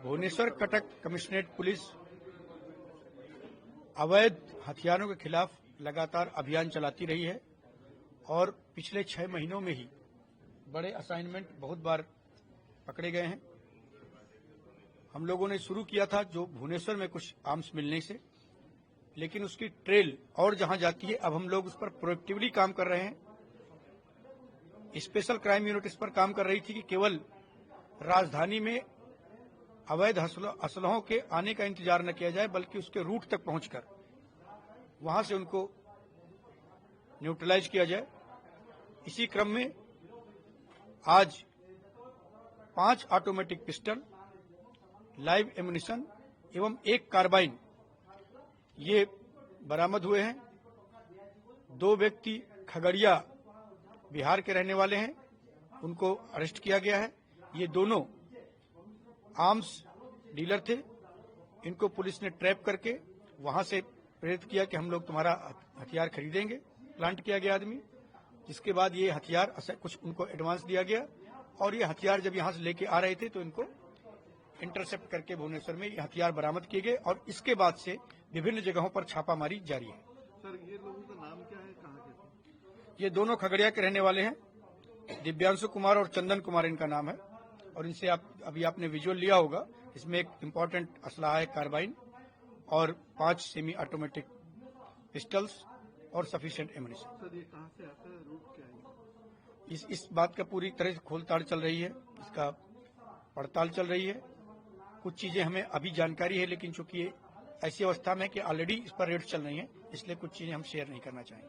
Bhubaneswar Cuttack commissionerate police अवैध हथियारों के खिलाफ लगातार अभियान चलाती रही है और पिछले 6 महीनों में ही बड़े असाइनमेंट बहुत बार पकड़े गए हैं। हम लोगों ने शुरू किया था जो भुवनेश्वर में कुछ आर्म्स मिलने से, लेकिन उसकी ट्रेल और जहां जाती है अब हम लोग उस पर प्रोएक्टिवली काम कर रहे हैं। स्पेशल क्राइम यूनिट इस पर काम कर रही थी कि केवल राजधानी में अवैध असलहों के आने का इंतजार न किया जाए, बल्कि उसके रूट तक पहुंचकर वहां से उनको न्यूट्रलाइज किया जाए। इसी क्रम में आज 5 ऑटोमेटिक पिस्टल, लाइव एमुनिशन एवं 1 कार्बाइन ये बरामद हुए हैं। 2 व्यक्ति खगड़िया बिहार के रहने वाले हैं, उनको अरेस्ट किया गया है। ये दोनों आर्म्स डीलर थे। इनको पुलिस ने ट्रैप करके वहां से प्रेरित किया कि हम लोग तुम्हारा हथियार खरीदेंगे। प्लांट किया गया आदमी, जिसके बाद ये हथियार कुछ उनको एडवांस दिया गया और ये हथियार जब यहां से लेके आ रहे थे तो इनको इंटरसेप्ट करके भुवनेश्वर में ये हथियार बरामद किए गए और इसके बाद से विभिन्न जगहों पर छापामारी जारी है। सर, ये लोगों का नाम क्या है, कहाँ के थे? ये दोनों खगड़िया के रहने वाले हैं। दिव्यांशु कुमार और चंदन कुमार इनका नाम है और इनसे अभी आपने विजुअल लिया होगा। इसमें एक इम्पोर्टेंट असलाह है कार्बाइन और 5 सेमी ऑटोमेटिक पिस्टल्स और सफिशिएंट एमुनिशन। सर, ये कहाँ से आता है, रूट क्या है? इस बात का पूरी तरह से खोलताड़ चल रही है, इसका पड़ताल चल रही है। कुछ चीजें हमें अभी जानकारी है, लेकिन चूंकि ऐसी अवस्था में कि ऑलरेडी इस पर रेड चल रही है, इसलिए कुछ चीजें हम शेयर नहीं करना चाहेंगे।